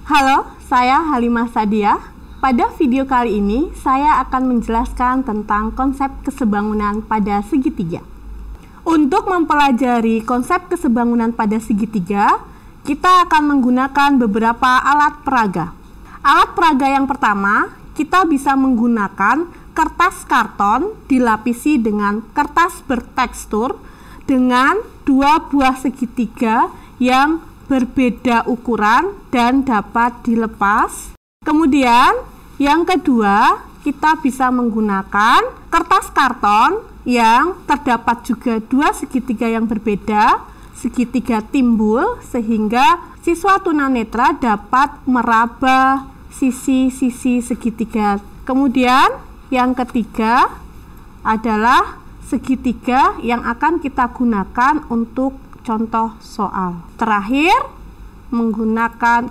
Halo, saya Halimah Sadiah. Pada video kali ini, saya akan menjelaskan tentang konsep kesebangunan pada segitiga. Untuk mempelajari konsep kesebangunan pada segitiga, kita akan menggunakan beberapa alat peraga. Alat peraga yang pertama, kita bisa menggunakan kertas karton dilapisi dengan kertas bertekstur dengan dua buah segitiga yang berbeda ukuran dan dapat dilepas. Kemudian yang kedua, kita bisa menggunakan kertas karton yang terdapat juga dua segitiga yang berbeda, segitiga timbul, sehingga siswa tunanetra dapat meraba sisi-sisi segitiga. Kemudian yang ketiga adalah segitiga yang akan kita gunakan untuk contoh soal. Terakhir,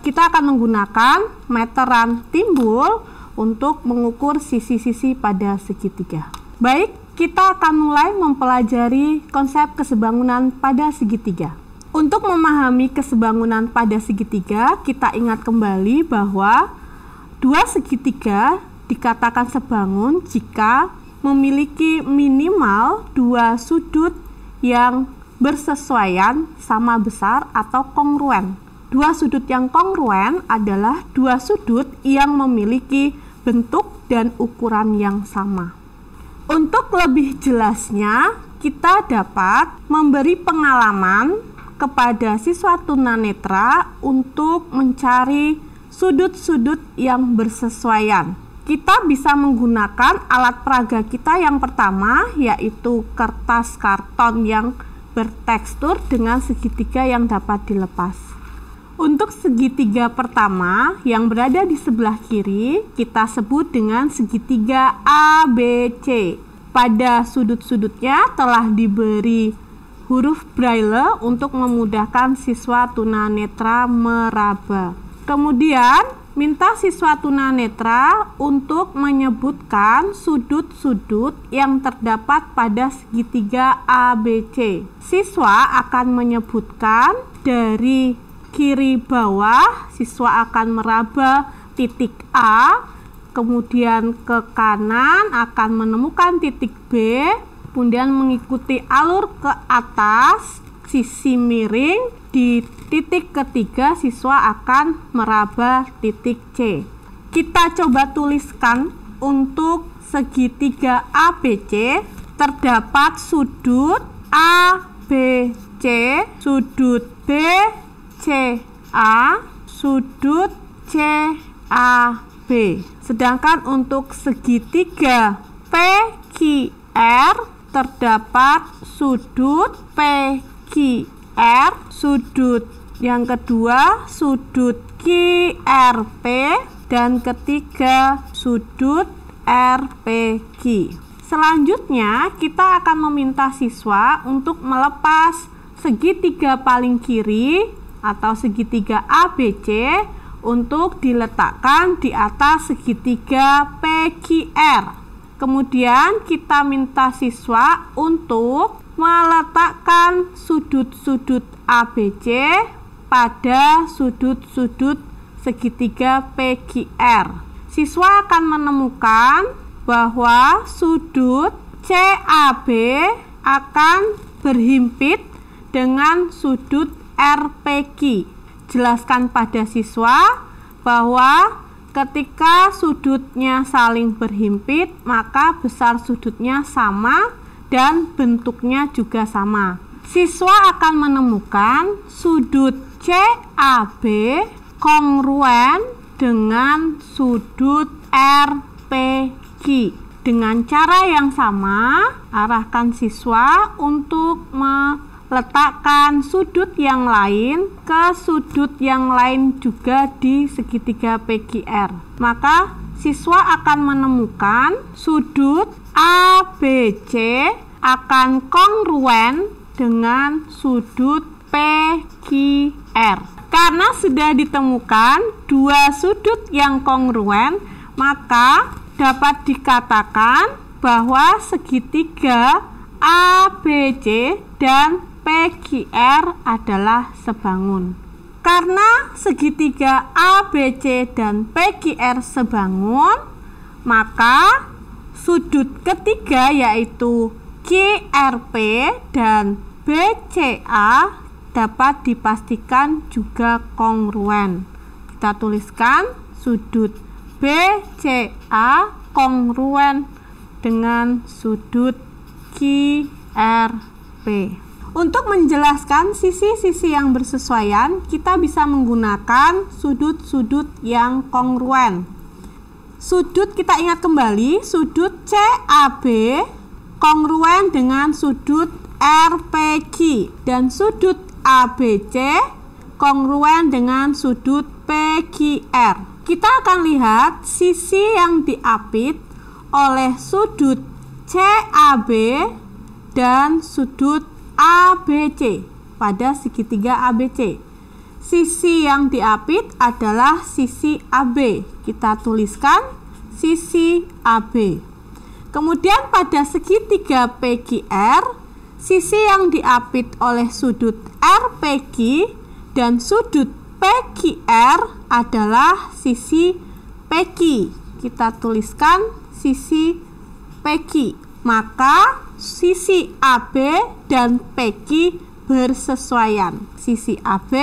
kita akan menggunakan meteran timbul untuk mengukur sisi-sisi pada segitiga. Baik, kita akan mulai mempelajari konsep kesebangunan pada segitiga. Untuk memahami kesebangunan pada segitiga, kita ingat kembali bahwa dua segitiga dikatakan sebangun jika memiliki minimal dua sudut yang bersesuaian sama besar atau kongruen. Dua sudut yang kongruen adalah dua sudut yang memiliki bentuk dan ukuran yang sama. Untuk lebih jelasnya, kita dapat memberi pengalaman kepada siswa tunanetra untuk mencari sudut-sudut yang bersesuaian. Kita bisa menggunakan alat peraga kita yang pertama, yaitu kertas karton yang bertekstur dengan segitiga yang dapat dilepas. Untuk segitiga pertama yang berada di sebelah kiri, kita sebut dengan segitiga ABC. Pada sudut-sudutnya telah diberi huruf braille untuk memudahkan siswa tunanetra meraba. Kemudian minta siswa tunanetra untuk menyebutkan sudut-sudut yang terdapat pada segitiga ABC. Siswa akan menyebutkan dari kiri bawah, siswa akan meraba titik A, kemudian ke kanan akan menemukan titik B, kemudian mengikuti alur ke atas, sisi miring, di titik ketiga siswa akan meraba titik C. Kita coba tuliskan untuk segitiga ABC terdapat sudut ABC, sudut BCA, sudut CAB. Sedangkan untuk segitiga PQR terdapat sudut PQR, sudut yang kedua sudut QRP, dan ketiga sudut RPQ. Selanjutnya kita akan meminta siswa untuk melepas segitiga paling kiri atau segitiga ABC untuk diletakkan di atas segitiga PQR. Kemudian kita minta siswa untuk meletakkan sudut-sudut ABC pada sudut-sudut segitiga PQR. Siswa akan menemukan bahwa sudut CAB akan berhimpit dengan sudut RPQ. Jelaskan pada siswa bahwa ketika sudutnya saling berhimpit, maka besar sudutnya sama dan bentuknya juga sama. Siswa akan menemukan sudut CAB kongruen dengan sudut RPQ. Dengan cara yang sama, arahkan siswa untuk meletakkan sudut yang lain ke sudut yang lain juga di segitiga PQR. Maka siswa akan menemukan sudut ABC akan kongruen dengan sudut PQR. Karena sudah ditemukan dua sudut yang kongruen, maka dapat dikatakan bahwa segitiga ABC dan PQR adalah sebangun. Karena segitiga ABC dan PQR sebangun, maka sudut ketiga yaitu QRP dan BCA dapat dipastikan juga kongruen. Kita tuliskan sudut BCA kongruen dengan sudut QRP. Untuk menjelaskan sisi-sisi yang bersesuaian, kita bisa menggunakan sudut-sudut yang kongruen. Sudut, kita ingat kembali, sudut CAB kongruen dengan sudut RPQ dan sudut ABC kongruen dengan sudut PQR. Kita akan lihat sisi yang diapit oleh sudut CAB dan sudut ABC pada segitiga ABC. Sisi yang diapit adalah sisi AB. Kita tuliskan sisi AB. Kemudian pada segitiga PQR, sisi yang diapit oleh sudut RPQ dan sudut PQR adalah sisi PQ. Kita tuliskan sisi PQ. Maka sisi AB dan PQ bersesuaian. Sisi AB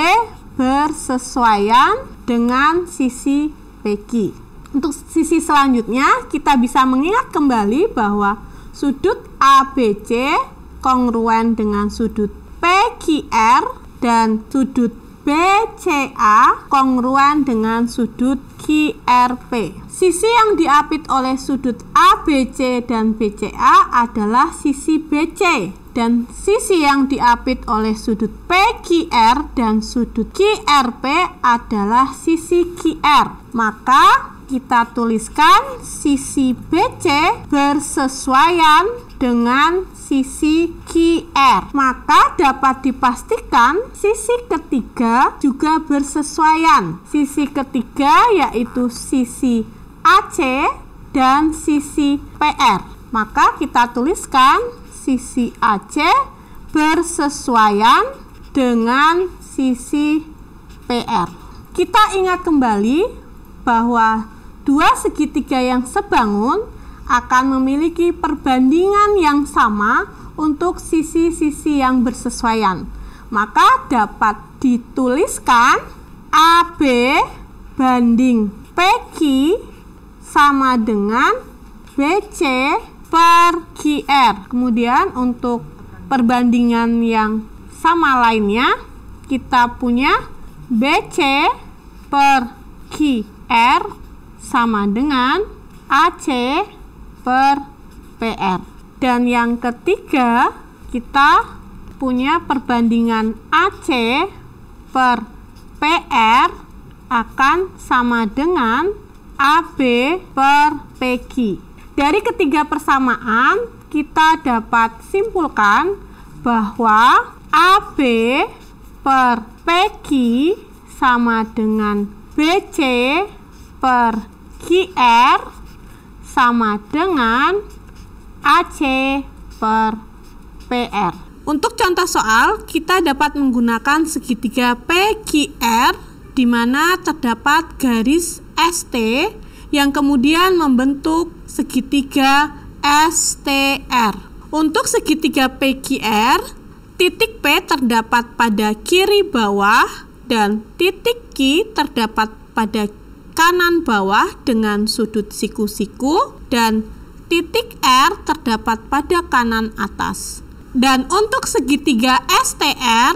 bersesuaian dengan sisi PQ. Untuk sisi selanjutnya, kita bisa mengingat kembali bahwa sudut ABC kongruen dengan sudut PQR dan sudut BCA kongruen dengan sudut QRP. Sisi yang diapit oleh sudut ABC dan BCA adalah sisi BC, dan sisi yang diapit oleh sudut PQR dan sudut QRP adalah sisi QR. Maka kita tuliskan sisi BC bersesuaian dengan sisi QR. Maka dapat dipastikan sisi ketiga juga bersesuaian. Sisi ketiga yaitu sisi AC dan sisi PR. Maka kita tuliskan sisi AC bersesuaian dengan sisi PR. Kita ingat kembali bahwa dua segitiga yang sebangun akan memiliki perbandingan yang sama untuk sisi-sisi yang bersesuaian. Maka dapat dituliskan AB banding PQ sama dengan BC per QR. Kemudian untuk perbandingan yang sama lainnya, kita punya BC per QR sama dengan AC per PR. Dan yang ketiga, kita punya perbandingan AC per PR akan sama dengan AB per PQ. Dari ketiga persamaan, kita dapat simpulkan bahwa AB per PQ sama dengan BC per QR sama dengan AC per PR. Untuk contoh soal, kita dapat menggunakan segitiga PQR di mana terdapat garis ST yang kemudian membentuk segitiga STR. Untuk segitiga PQR, titik P terdapat pada kiri bawah dan titik Q terdapat pada kanan bawah dengan sudut siku-siku, dan titik R terdapat pada kanan atas. Dan untuk segitiga STR,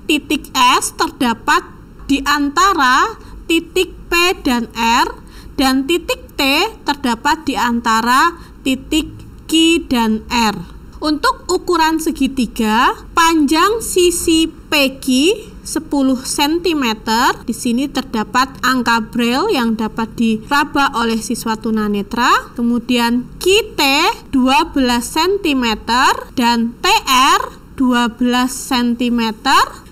titik S terdapat di antara titik P dan R, dan titik T terdapat di antara titik Q dan R. Untuk ukuran segitiga, panjang sisi PQ 10 cm. Di sini terdapat angka Braille yang dapat diraba oleh siswa tunanetra. Kemudian QT 12 cm dan TR 12 cm.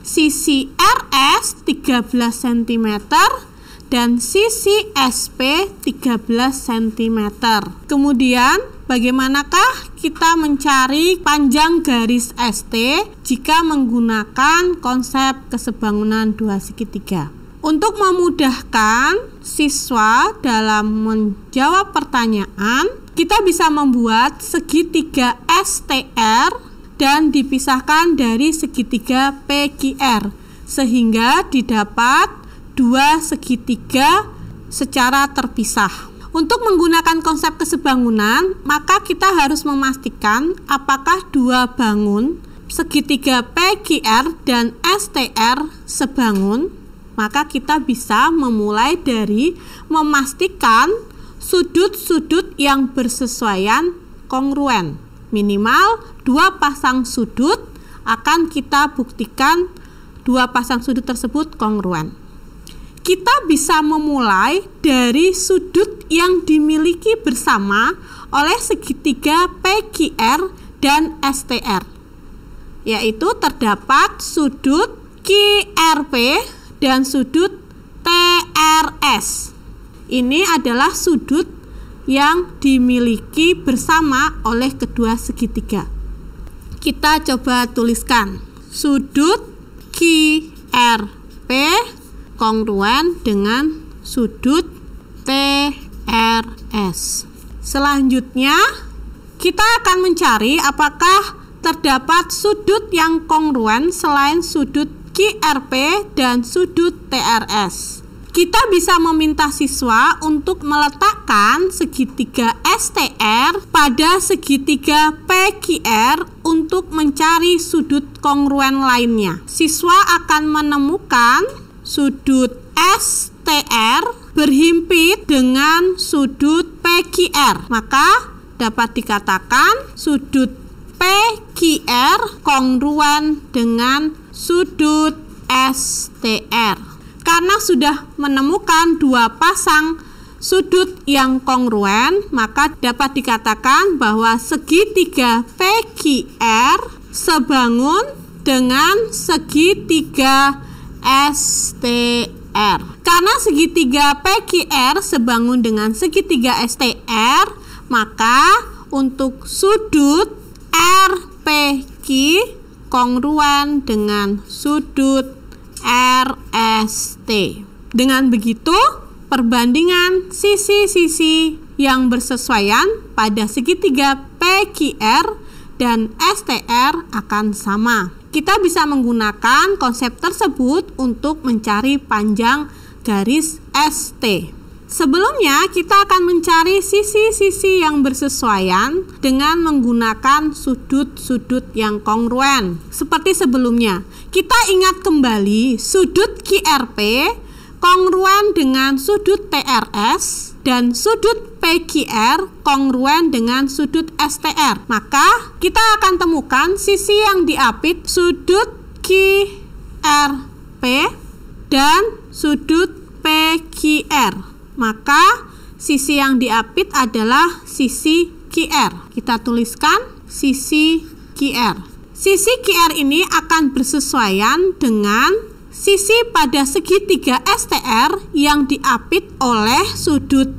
Sisi RS 13 cm dan sisi SP 13 cm. Kemudian bagaimanakah kita mencari panjang garis ST jika menggunakan konsep kesebangunan dua segitiga? Untuk memudahkan siswa dalam menjawab pertanyaan, kita bisa membuat segitiga STR dan dipisahkan dari segitiga PQR sehingga didapat dua segitiga secara terpisah. Untuk menggunakan konsep kesebangunan, maka kita harus memastikan apakah dua bangun segitiga PQR dan STR sebangun. Maka kita bisa memulai dari memastikan sudut-sudut yang bersesuaian kongruen. Minimal dua pasang sudut akan kita buktikan dua pasang sudut tersebut kongruen. Kita bisa memulai dari sudut yang dimiliki bersama oleh segitiga PQR dan STR, yaitu terdapat sudut QRP dan sudut TRS. Ini adalah sudut yang dimiliki bersama oleh kedua segitiga. Kita coba tuliskan sudut QRP kongruen dengan sudut TRS. Selanjutnya, kita akan mencari apakah terdapat sudut yang kongruen selain sudut QRP dan sudut TRS. Kita bisa meminta siswa untuk meletakkan segitiga STR pada segitiga PQR untuk mencari sudut kongruen lainnya. Siswa akan menemukan sudut STR berhimpit dengan sudut PQR, maka dapat dikatakan sudut PQR kongruen dengan sudut STR. Karena sudah menemukan dua pasang sudut yang kongruen, maka dapat dikatakan bahwa segitiga PQR sebangun dengan segitiga STR. Karena segitiga PQR sebangun dengan segitiga STR, maka untuk sudut RPQ kongruen dengan sudut RST. Dengan begitu, perbandingan sisi-sisi yang bersesuaian pada segitiga PQR dan STR akan sama. Kita bisa menggunakan konsep tersebut untuk mencari panjang garis ST. Sebelumnya, kita akan mencari sisi-sisi yang bersesuaian dengan menggunakan sudut-sudut yang kongruen. Seperti sebelumnya, kita ingat kembali sudut QRP kongruen dengan sudut TRS dan sudut PQR kongruen dengan sudut STR. Maka, kita akan temukan sisi yang diapit sudut QRP dan sudut PQR. Maka sisi yang diapit adalah sisi QR. Kita tuliskan sisi QR. Sisi QR ini akan bersesuaian dengan sisi pada segitiga STR yang diapit oleh sudut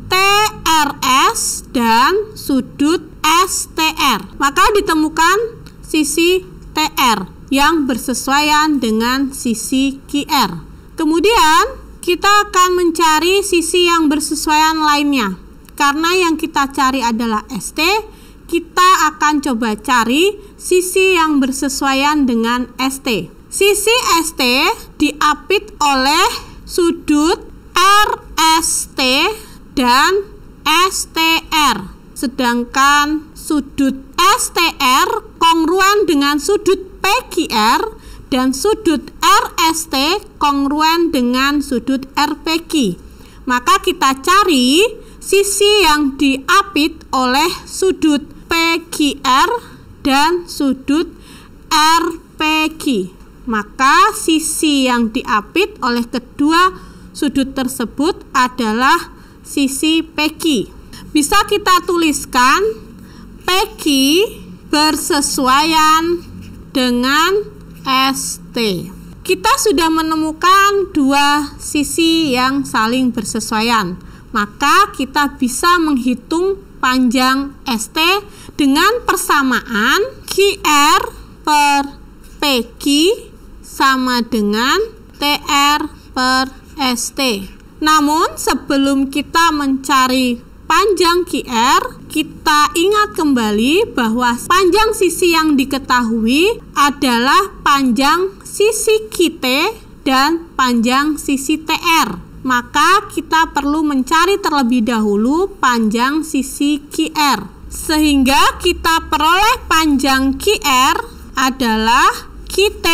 TRS dan sudut STR. Maka ditemukan sisi TR yang bersesuaian dengan sisi QR. Kemudian kita akan mencari sisi yang bersesuaian lainnya. Karena yang kita cari adalah ST, kita akan coba cari sisi yang bersesuaian dengan ST. Sisi ST diapit oleh sudut RST dan STR. Sedangkan sudut STR kongruen dengan sudut PQR dan sudut RST kongruen dengan sudut RPQ. Maka kita cari sisi yang diapit oleh sudut PQR dan sudut RPQ. Maka sisi yang diapit oleh kedua sudut tersebut adalah sisi PQ. Bisa kita tuliskan PQ bersesuaian dengan ST. kita sudah menemukan dua sisi yang saling bersesuaian. Maka kita bisa menghitung panjang ST dengan persamaan QR per PQ sama dengan TR per ST. Namun sebelum kita mencari panjang QR, kita ingat kembali bahwa panjang sisi yang diketahui adalah panjang sisi QT dan panjang sisi TR. Maka kita perlu mencari terlebih dahulu panjang sisi QR. Sehingga kita peroleh panjang QR adalah QT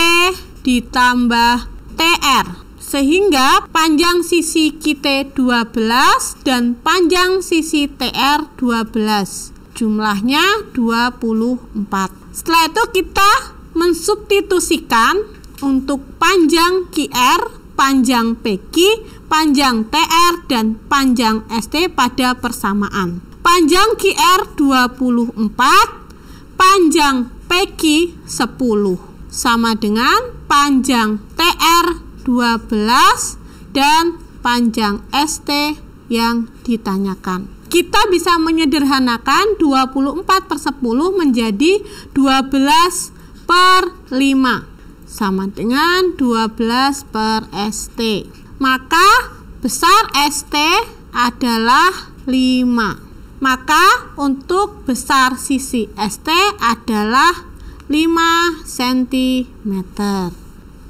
ditambah TR. Sehingga panjang sisi QT 12 dan panjang sisi TR 12. Jumlahnya 24. Setelah itu kita mensubstitusikan untuk panjang QR, panjang PQ, panjang TR, dan panjang ST pada persamaan. Panjang QR 24, panjang PQ 10 sama dengan panjang TR 12 dan panjang ST yang ditanyakan. Kita bisa menyederhanakan 24 per 10 menjadi 12 per 5 sama dengan 12 per ST. Maka besar ST adalah 5. Maka untuk besar sisi ST adalah 5 cm.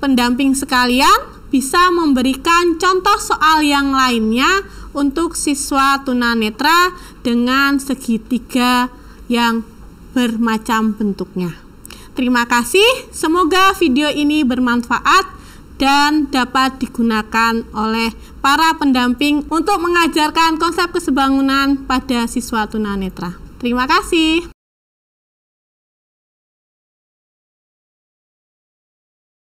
Pendamping sekalian bisa memberikan contoh soal yang lainnya untuk siswa tunanetra dengan segitiga yang bermacam bentuknya. Terima kasih, semoga video ini bermanfaat dan dapat digunakan oleh para pendamping untuk mengajarkan konsep kesebangunan pada siswa tunanetra. Terima kasih.